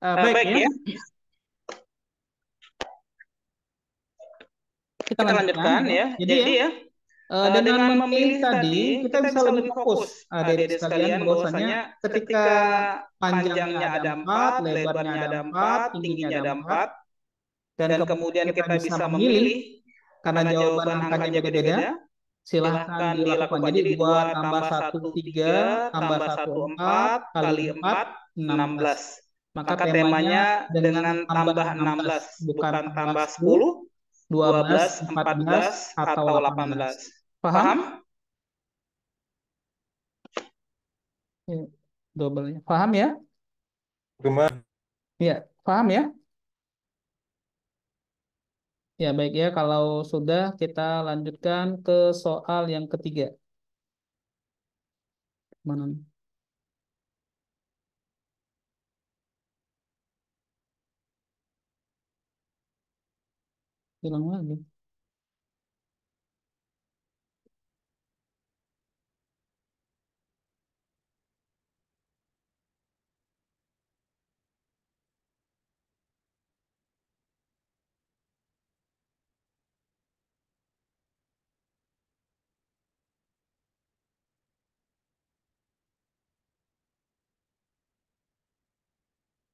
Baik Baik ya, ya, kita kita lanjutkan lanjutkan ya. ya. Jadi ya, Jadi ya, dengan dengan memilih memilih tadi, tadi, kita kita bisa bisa lebih lebih fokus, fokus, adik-adik adik-adik sekalian, sekalian, bahwasanya bahwasanya ketika ketika panjangnya panjangnya ada ada 4, 4, lebarnya lebarnya ada ada 4, 4, tingginya tingginya ada ada 4, 4, dan dan kemudian kemudian kita kita bisa bisa memilih, memilih, karena karena jawaban jawaban angkanya angkanya beda-beda, beda-beda, silahkan silahkan dilakukan. dilakukan. Jadi Jadi 2 2 tambah tambah satu satu 3 3 tambah tambah satu satu 4 4 kali kali 4 4, 16. 16. Maka Maka temanya temanya dengan dengan tambah tambah 16, 16, bukan bukan tambah tambah 10, 10, 12, 12, 14, 14, atau atau 18. 18. Paham? Paham? Ya, double-nya. Paham ya? Gimana? Ya, paham ya? Ya, baik ya. Kalau sudah, kita lanjutkan ke soal yang ketiga. Mana? Hilang lagi.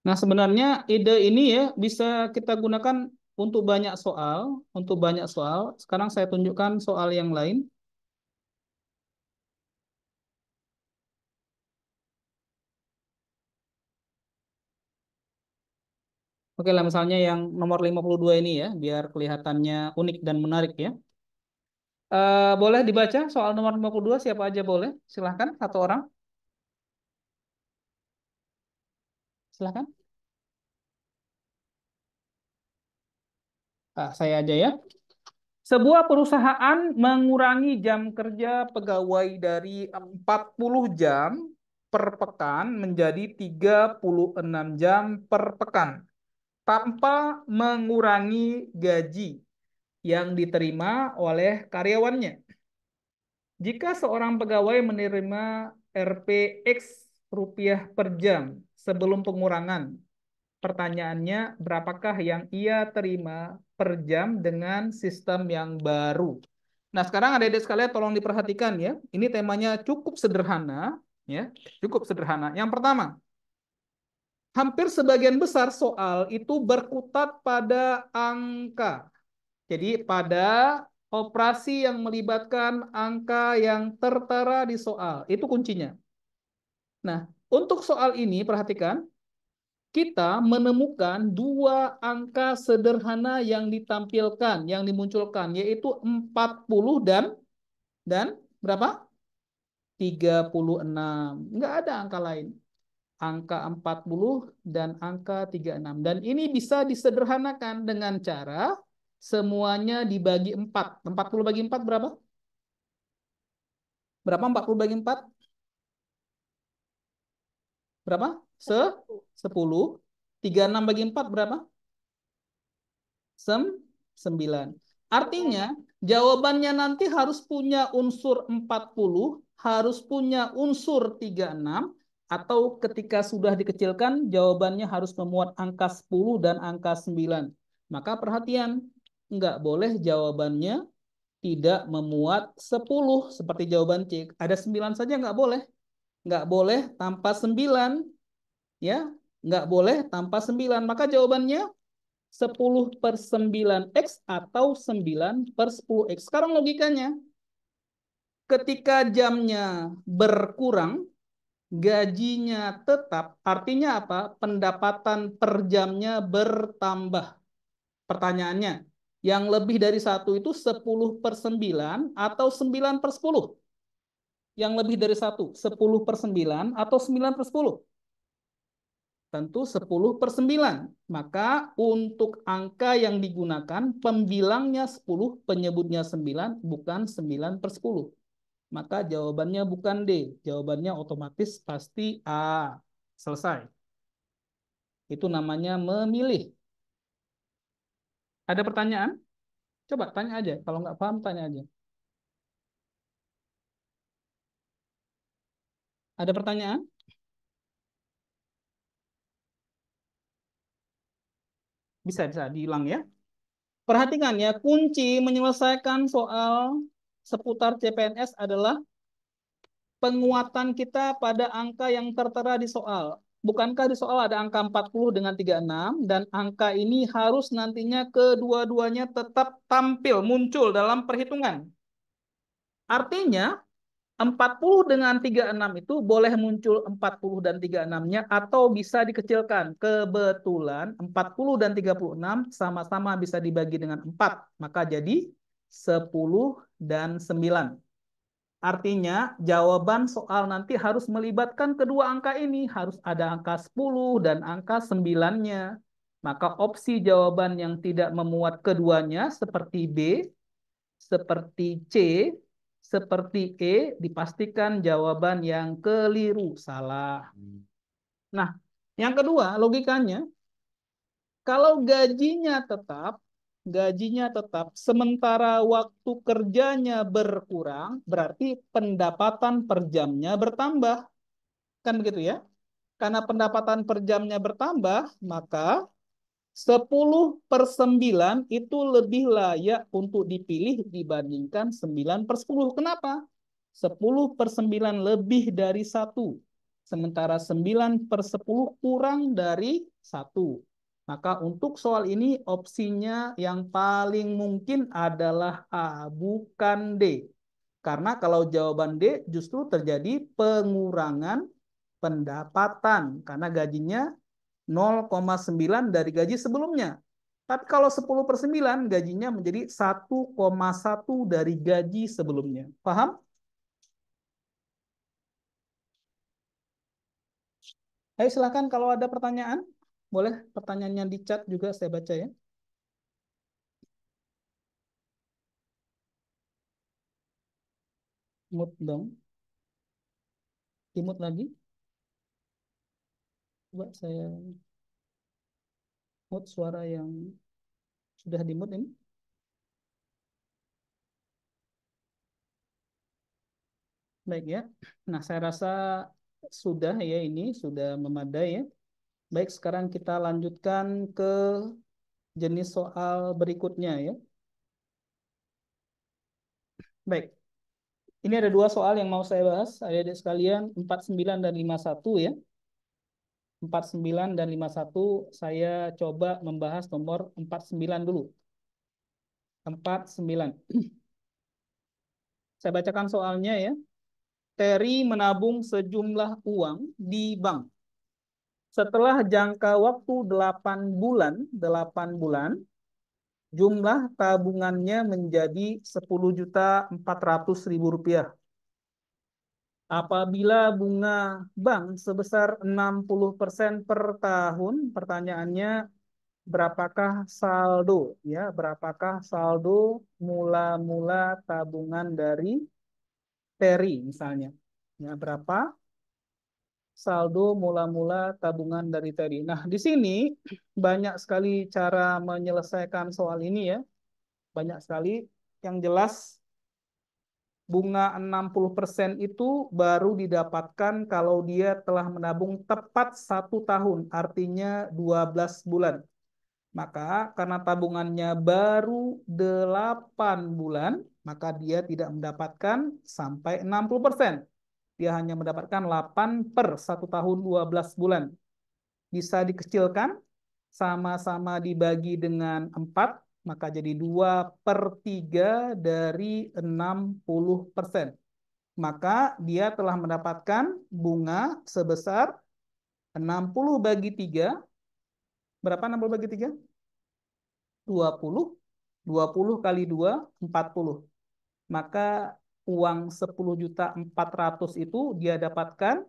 Nah, sebenarnya ide ini ya bisa kita gunakan untuk banyak soal, untuk banyak soal. Sekarang saya tunjukkan soal yang lain. Oke lah, misalnya yang nomor 52 ini ya, biar kelihatannya unik dan menarik ya. Boleh dibaca soal nomor 52, siapa aja boleh? Silahkan, satu orang. Silahkan. Saya aja ya. Sebuah perusahaan mengurangi jam kerja pegawai dari 40 jam per pekan menjadi 36 jam per pekan tanpa mengurangi gaji yang diterima oleh karyawannya. Jika seorang pegawai menerima RPX rupiah per jam sebelum pengurangan, pertanyaannya, berapakah yang ia terima per jam dengan sistem yang baru? Nah, sekarang adik-adik sekalian tolong diperhatikan ya. Ini temanya cukup sederhana, ya, cukup sederhana. Yang pertama, hampir sebagian besar soal itu berkutat pada angka. Jadi pada operasi yang melibatkan angka yang tertera di soal, itu kuncinya. Nah, untuk soal ini perhatikan, kita menemukan dua angka sederhana yang ditampilkan, yang dimunculkan, yaitu 40 dan berapa? 36. Nggak ada angka lain. Angka 40 dan angka 36. Dan ini bisa disederhanakan dengan cara semuanya dibagi 4. 40 bagi 4 berapa? Berapa 40 bagi 4? Berapa? 10. 36 bagi 4 berapa? 9. Artinya, jawabannya nanti harus punya unsur 40, harus punya unsur 36, atau ketika sudah dikecilkan, jawabannya harus memuat angka 10 dan angka 9. Maka perhatian, nggak boleh jawabannya tidak memuat 10, seperti jawaban C. Ada 9 saja nggak boleh. Nggak boleh tanpa 9, ya. Nggak boleh tanpa 9. Maka jawabannya 10/9x atau 9/10x. Sekarang logikanya, ketika jamnya berkurang, gajinya tetap, artinya apa? Pendapatan per jamnya bertambah. Pertanyaannya, yang lebih dari satu itu 10/9 atau 9/10? Yang lebih dari satu, 10/9 atau 9/10? Tentu 10/9. Maka untuk angka yang digunakan, pembilangnya 10, penyebutnya 9, bukan 9/10. Maka jawabannya bukan D. Jawabannya otomatis pasti A. Selesai. Itu namanya memilih. Ada pertanyaan? Coba tanya aja. Kalau nggak paham, tanya aja. Ada pertanyaan? Bisa diulang ya. Perhatikan ya, kunci menyelesaikan soal seputar CPNS adalah penguatan kita pada angka yang tertera di soal. Bukankah di soal ada angka 40 dengan 36 dan angka ini harus nantinya kedua-duanya tetap tampil muncul dalam perhitungan. Artinya 40 dengan 36 itu boleh muncul 40 dan 36-nya atau bisa dikecilkan. Kebetulan 40 dan 36 sama-sama bisa dibagi dengan 4. Maka jadi 10 dan 9. Artinya jawaban soal nanti harus melibatkan kedua angka ini. Harus ada angka 10 dan angka 9-nya. Maka opsi jawaban yang tidak memuat keduanya seperti B, seperti C, seperti E, dipastikan jawaban yang keliru, salah. Nah, yang kedua logikanya, kalau gajinya tetap, sementara waktu kerjanya berkurang, berarti pendapatan per jamnya bertambah. Kan begitu ya? Karena pendapatan per jamnya bertambah, maka 10/9 itu lebih layak untuk dipilih dibandingkan 9/10. Kenapa? 10/9 lebih dari 1. Sementara 9/10 kurang dari 1. Maka untuk soal ini opsinya yang paling mungkin adalah A, bukan D. Karena kalau jawaban D justru terjadi pengurangan pendapatan. Karena gajinya 0,9 dari gaji sebelumnya. Tapi kalau 10/9 gajinya menjadi 1,1 dari gaji sebelumnya. Paham? Ayo silakan kalau ada pertanyaan. Boleh pertanyaannya di chat juga saya baca ya. Mute dong. Dimut lagi. Coba saya mute suara yang sudah dimut ini. Baik ya. Nah, saya rasa sudah ya ini sudah memadai ya. Baik, sekarang kita lanjutkan ke jenis soal berikutnya ya. Baik. Ini ada dua soal yang mau saya bahas, adik-adik sekalian, 49 dan 51 ya. 49 dan 51 saya coba membahas nomor 49 dulu. 49. Saya bacakan soalnya ya. Terry menabung sejumlah uang di bank. Setelah jangka waktu 8 bulan, jumlah tabungannya menjadi 10.400.000 rupiah. Apabila bunga bank sebesar 60% per tahun, pertanyaannya berapakah saldo ya, berapakah saldo mula-mula tabungan dari Terry misalnya. Ya, berapa saldo mula-mula tabungan dari Terry. Nah, di sini banyak sekali cara menyelesaikan soal ini ya. Banyak sekali yang jelas bunga 60% itu baru didapatkan kalau dia telah menabung tepat 1 tahun, artinya 12 bulan. Maka karena tabungannya baru 8 bulan, maka dia tidak mendapatkan sampai 60%. Dia hanya mendapatkan 8 per 1 tahun 12 bulan. Bisa dikecilkan, sama-sama dibagi dengan 4, maka jadi 2/3 dari 60%. Maka dia telah mendapatkan bunga sebesar 60 bagi 3. Berapa 60 bagi 3? 20. 20 kali 2, 40. Maka uang 10.400.000 itu dia dapatkan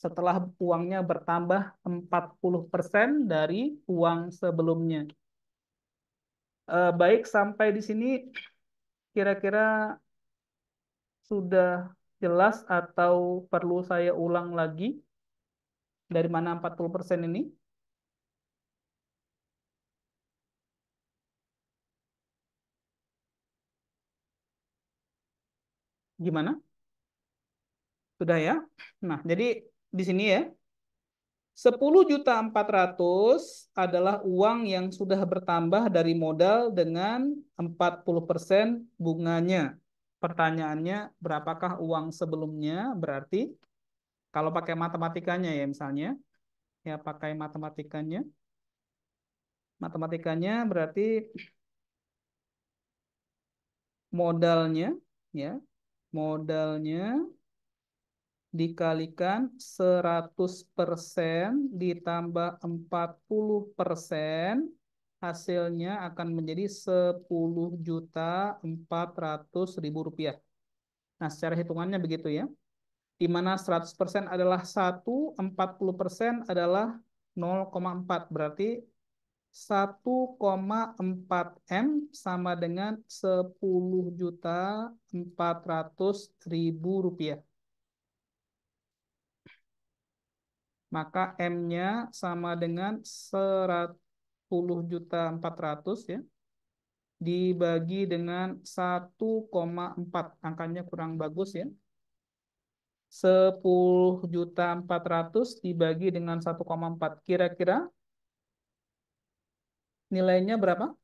setelah uangnya bertambah 40% dari uang sebelumnya. Baik, sampai di sini kira-kira sudah jelas atau perlu saya ulang lagi dari mana 40% ini? Gimana? Sudah ya? Nah, jadi di sini ya, 10.400.000 adalah uang yang sudah bertambah dari modal dengan 40% bunganya. Pertanyaannya, berapakah uang sebelumnya? Berarti kalau pakai matematikanya ya misalnya, ya pakai matematikanya. Matematikanya berarti modalnya ya, modalnya dikalikan 100% ditambah 40%, hasilnya akan menjadi 10.400.000 rupiah. Nah, secara hitungannya begitu ya. Di mana 100% adalah 1, 40% adalah 0,4. Berarti 1,4 M sama dengan 10.400.000 rupiah. Maka M-nya sama dengan 10.400.000 ya, dibagi dengan 1,4. Angkanya kurang bagus ya. 10.400.000 dibagi dengan 1,4. Kira-kira nilainya berapa?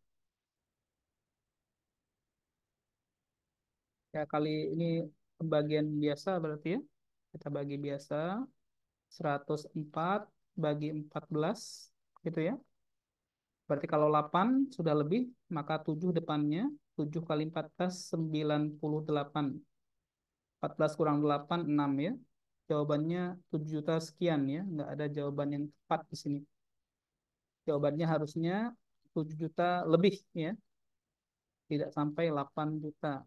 Ya kali ini pembagian biasa berarti ya. Kita bagi biasa. 104 bagi 14 gitu ya. Berarti kalau 8 sudah lebih, maka 7 depannya. 7 kali 14, 98. 14 kurang 8, 6 ya. Jawabannya 7 juta sekian ya. Nggak ada jawaban yang tepat di sini. Jawabannya harusnya 7 juta lebih ya. Tidak sampai 8 juta.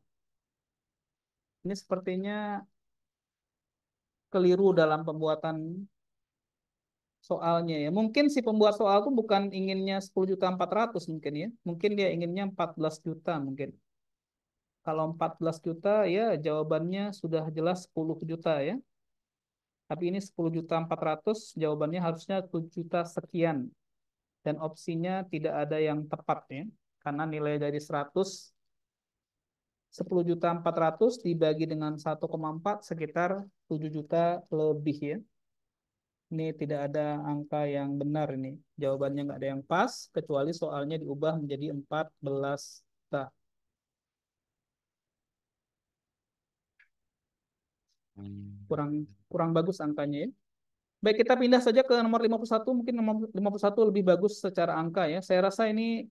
Ini sepertinya keliru dalam pembuatan soalnya ya. Mungkin si pembuat soal tuh bukan inginnya 10.400.000 mungkin ya. Mungkin dia inginnya 14 juta mungkin. Kalau 14 juta ya jawabannya sudah jelas 10 juta ya. Tapi ini 10.400.000 jawabannya harusnya 7 juta sekian. Dan opsinya tidak ada yang tepat ya. Karena nilai dari 100, 10.400.000 dibagi dengan 1,4 sekitar 7 juta lebih ya. Ini tidak ada angka yang benar ini. Jawabannya nggak ada yang pas, kecuali soalnya diubah menjadi 14 juta. Kurang kurang bagus angkanya ya. Baik, kita pindah saja ke nomor 51. Mungkin nomor 51 lebih bagus secara angka ya. Saya rasa ini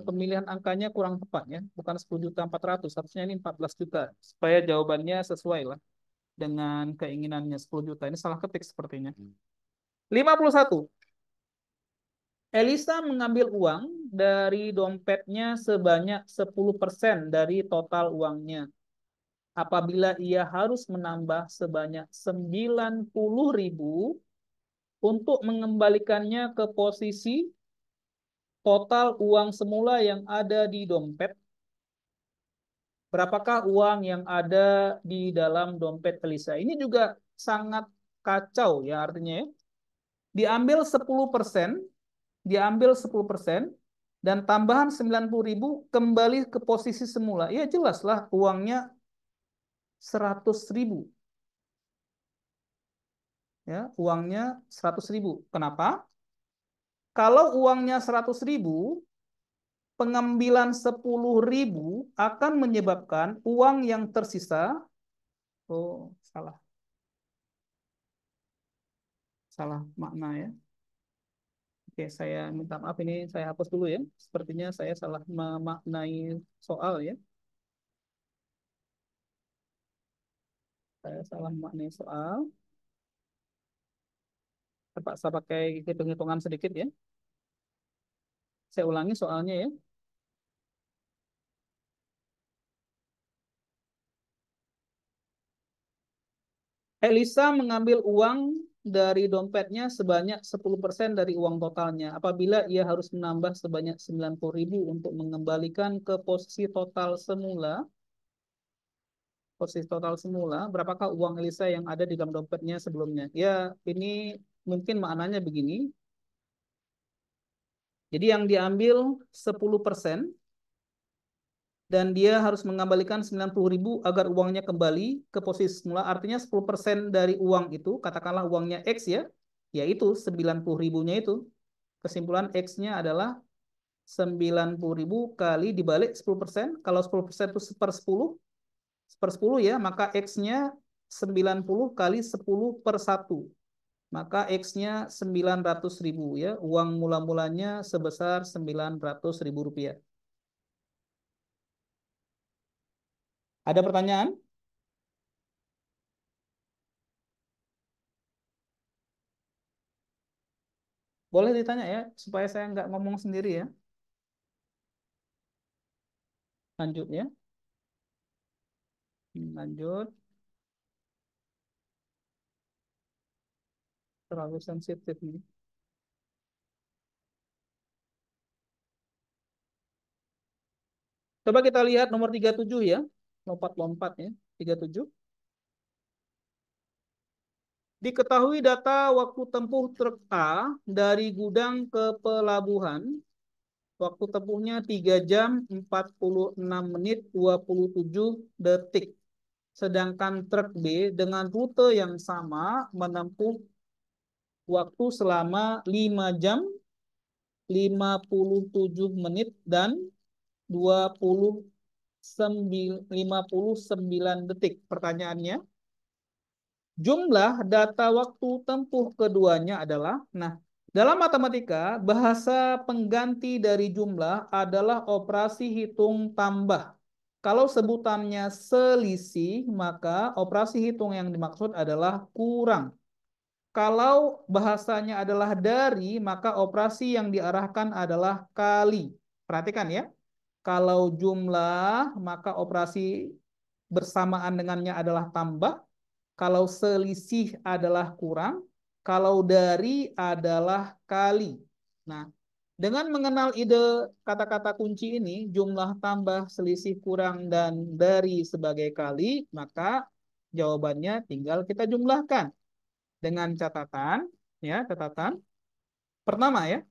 pemilihan angkanya kurang tepat ya. Bukan 10.400.000, harusnya ini 14 juta. Supaya jawabannya sesuai lah dengan keinginannya 10 juta. Ini salah ketik sepertinya. 51. Elisa mengambil uang dari dompetnya sebanyak 10% dari total uangnya. Apabila ia harus menambah sebanyak 90.000 untuk mengembalikannya ke posisi total uang semula yang ada di dompet, berapakah uang yang ada di dalam dompet Elisa? Ini juga sangat kacau ya artinya ya. Diambil 10%, diambil 10% dan tambahan 90.000 kembali ke posisi semula. Ya jelaslah uangnya 100.000. Ya, uangnya 100.000. Kenapa? Kalau uangnya 100.000, pengambilan 10.000 akan menyebabkan uang yang tersisa. Oh, salah. Salah makna ya. Oke, saya minta maaf ini saya hapus dulu ya. Sepertinya saya salah memaknai soal ya. Saya salah memaknai soal. Terpaksa pakai hitung-hitungan sedikit ya. Saya ulangi soalnya ya. Elisa mengambil uang dari dompetnya sebanyak 10% dari uang totalnya. Apabila ia harus menambah sebanyak 90.000 untuk mengembalikan ke posisi total semula, berapakah uang Elisa yang ada di dalam dompetnya sebelumnya? Ya, ini mungkin maknanya begini. Jadi yang diambil 10% dan dia harus mengembalikan 90.000 agar uangnya kembali ke posisi semula. Artinya 10% dari uang itu, katakanlah uangnya X ya, yaitu 90.000-nya itu. Kesimpulan X-nya adalah 90.000 kali dibalik 10%. Kalau 10% itu per 10 ya, maka X-nya 90 kali 10 per 1. Maka X-nya 900.000 ya. Uang mula-mulanya sebesar 900.000 rupiah. Ada pertanyaan? Boleh ditanya ya, supaya saya nggak ngomong sendiri ya. Lanjut ya. Lanjut. Terlalu sensitif nih. Coba kita lihat nomor 37 ya. Lompat-lompat ya. 37. Diketahui data waktu tempuh truk A dari gudang ke pelabuhan. Waktu tempuhnya 3 jam 46 menit 27 detik. Sedangkan truk B dengan rute yang sama menempuh waktu selama 5 jam 57 menit dan 59 detik. Pertanyaannya, jumlah data waktu tempuh keduanya adalah, nah, dalam matematika, bahasa pengganti dari jumlah adalah operasi hitung tambah. Kalau sebutannya selisih, maka operasi hitung yang dimaksud adalah kurang. Kalau bahasanya adalah dari, maka operasi yang diarahkan adalah kali. Perhatikan ya. Kalau jumlah, maka operasi bersamaan dengannya adalah tambah. Kalau selisih adalah kurang. Kalau dari adalah kali. Nah, dengan mengenal ide kata-kata kunci ini, jumlah tambah, selisih kurang, dan dari sebagai kali, maka jawabannya tinggal kita jumlahkan. Dengan catatan, ya, catatan. Pertama ya,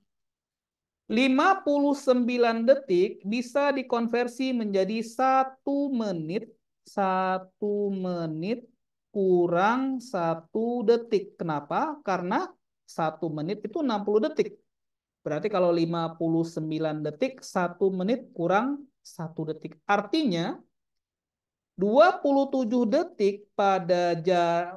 59 detik bisa dikonversi menjadi 1 menit. 1 menit kurang 1 detik. Kenapa? Karena 1 menit itu 60 detik. Berarti kalau 59 detik, 1 menit kurang 1 detik. Artinya 27 detik pada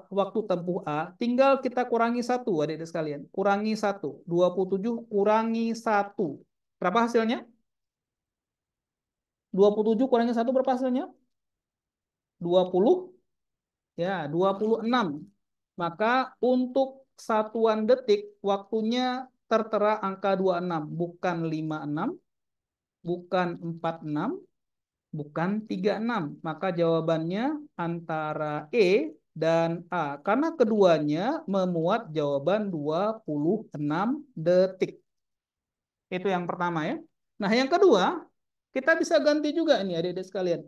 waktu tempuh A, tinggal kita kurangi 1, adik-adik sekalian. Kurangi 1. 27 kurangi 1. Berapa hasilnya? 27 kurangi 1 berapa hasilnya? 20, ya, 26. Maka untuk satuan detik, waktunya tertera angka 26. Bukan 56, bukan 46, bukan 36. Maka jawabannya antara E dan A. Karena keduanya memuat jawaban 26 detik. Itu yang pertama ya. Nah yang kedua, kita bisa ganti juga ini adik-adik sekalian.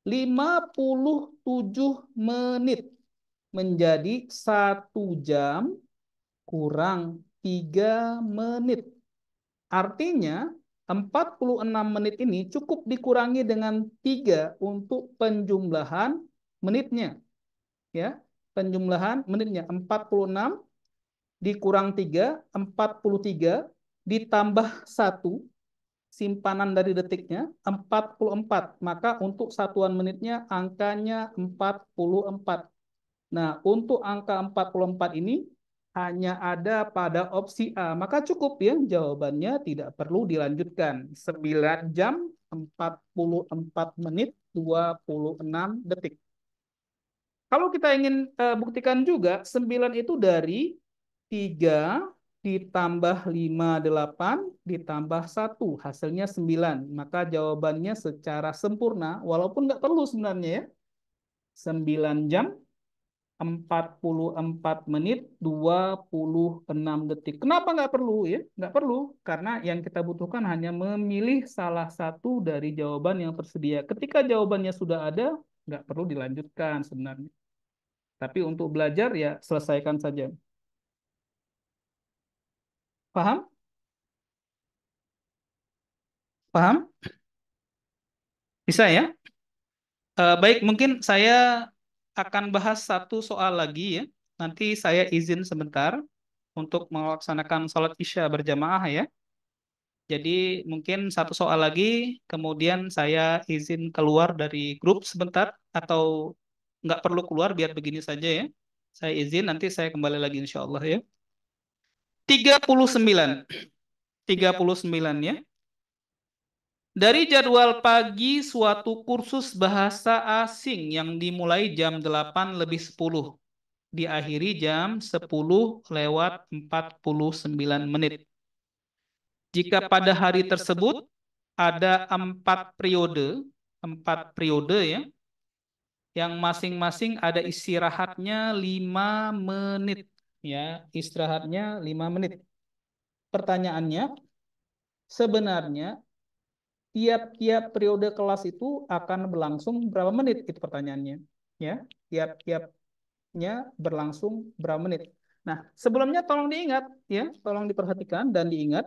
57 menit menjadi 1 jam kurang 3 menit. Artinya 46 menit ini cukup dikurangi dengan 3 untuk penjumlahan menitnya. Ya, penjumlahan menitnya 46 dikurang 3, 43 ditambah 1 simpanan dari detiknya 44. Maka untuk satuan menitnya angkanya 44. Nah, untuk angka 44 ini hanya ada pada opsi A. Maka cukup ya, jawabannya tidak perlu dilanjutkan. 9 jam 44 menit 26 detik. Kalau kita ingin buktikan juga, 9 itu dari 3 ditambah 5, 8 ditambah 1. Hasilnya 9. Maka jawabannya secara sempurna, walaupun nggak perlu sebenarnya ya. 9 jam 44 menit 26 detik. Kenapa nggak perlu ya? Nggak perlu, karena yang kita butuhkan hanya memilih salah satu dari jawaban yang tersedia. Ketika jawabannya sudah ada, nggak perlu dilanjutkan sebenarnya. Tapi untuk belajar ya selesaikan saja. Paham? Paham? Bisa ya? Baik, mungkin saya akan bahas satu soal lagi ya. Nanti saya izin sebentar. untuk melaksanakan sholat Isya berjamaah ya. Jadi mungkin satu soal lagi, kemudian saya izin keluar dari grup sebentar atau nggak perlu keluar biar begini saja ya. Saya izin nanti saya kembali lagi insya Allah ya. 39, 39 ya. Dari jadwal pagi suatu kursus bahasa asing yang dimulai jam 8 lebih 10, diakhiri jam 10 lewat 49 menit. Jika pada hari tersebut ada empat periode ya, yang masing-masing ada istirahatnya 5 menit. Ya, istirahatnya 5 menit. Pertanyaannya, sebenarnya tiap-tiap periode kelas itu akan berlangsung berapa menit? Itu pertanyaannya. Ya, tiap-tiapnya berlangsung berapa menit? Nah, sebelumnya tolong diingat, ya, tolong diperhatikan dan diingat,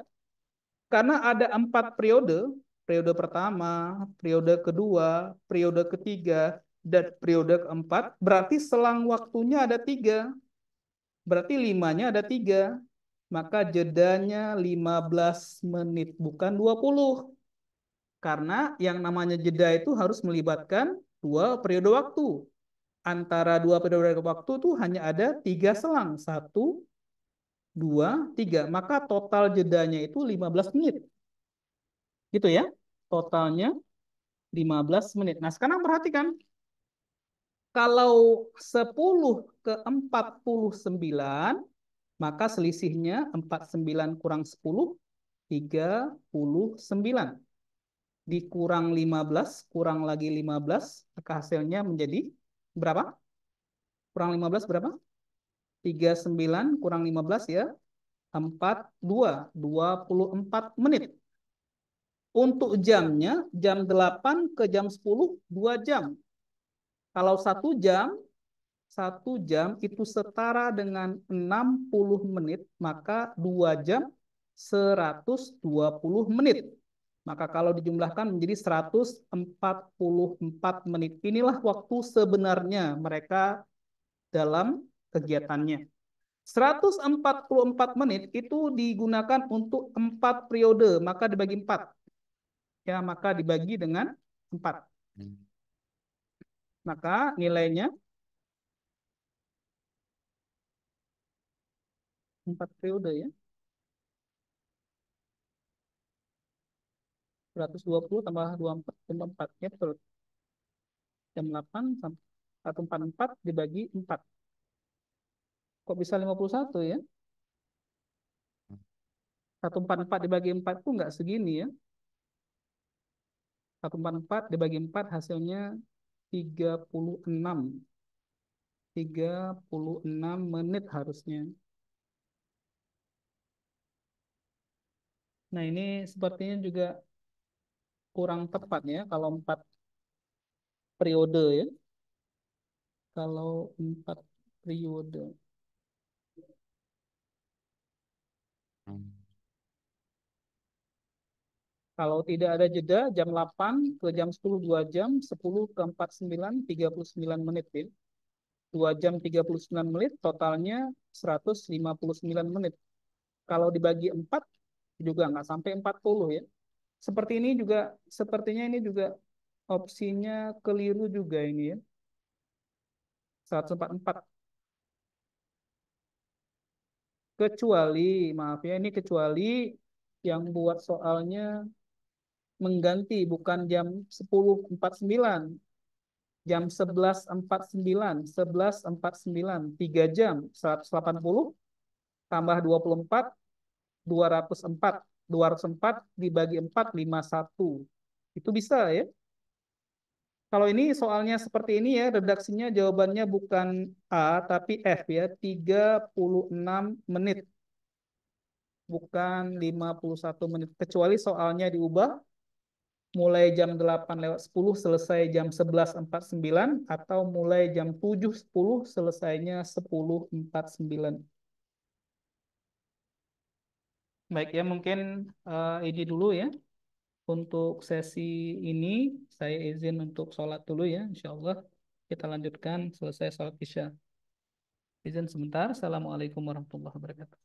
karena ada 4 periode, periode pertama, periode kedua, periode ketiga, dan periode keempat, berarti selang waktunya ada 3, berarti limanya ada 3, maka jedanya 15 menit, bukan 20. Karena yang namanya jeda itu harus melibatkan 2 periode waktu. Antara 2 periode waktu itu hanya ada 3 selang. 1, 2, 3. Maka total jedanya itu 15 menit. Gitu ya. Totalnya 15 menit. Nah sekarang perhatikan. Kalau 10 ke 49, maka selisihnya 49 kurang 10, 39. Dikurang 15, kurang lagi 15, maka hasilnya menjadi berapa? Kurang 15 berapa? 39 kurang 15 ya, 24 menit. Untuk jamnya, jam 8 ke jam 10, 2 jam. Kalau 1 jam itu setara dengan 60 menit, maka 2 jam 120 menit. Maka kalau dijumlahkan menjadi 144 menit. Inilah waktu sebenarnya mereka dalam kegiatannya. 144 menit itu digunakan untuk 4 periode, maka dibagi 4. Ya, maka dibagi dengan 4. Maka nilainya 4 periode ya. 120 tambah 24, tambah 4. Ya, betul. Jam 8 sampai 144 dibagi 4. Kok bisa 51 ya? 144 dibagi 4 itu enggak segini ya. 144 dibagi 4 hasilnya 36. 36 menit harusnya. Nah, ini sepertinya juga kurang tepat ya kalau 4 periode ya. Kalau 4 periode. Kalau tidak ada jeda, jam 8 ke jam 10 2 jam, 10 ke 49, 39 menit ya. 2 jam 39 menit, totalnya 159 menit. Kalau dibagi 4, juga nggak sampai 40 ya. Seperti ini juga, sepertinya ini juga opsinya keliru juga ini ya. 144. Kecuali, maaf ya, ini kecuali yang buat soalnya mengganti, bukan jam 10.49, jam 11.49, 11.49, 3 jam, 180, tambah 24, 204, 204 dibagi 4, 51. Itu bisa ya. Kalau ini soalnya seperti ini ya, redaksinya jawabannya bukan A, tapi F ya, 36 menit, bukan 51 menit. Kecuali soalnya diubah, mulai jam 8 lewat 10 selesai jam 11.49, atau mulai jam 7.10 selesainya 10.49. Baik ya, mungkin ini dulu ya. Untuk sesi ini, saya izin untuk sholat dulu ya, insya Allah. Kita lanjutkan selesai sholat Isya. Izin sebentar. Assalamualaikum warahmatullahi wabarakatuh.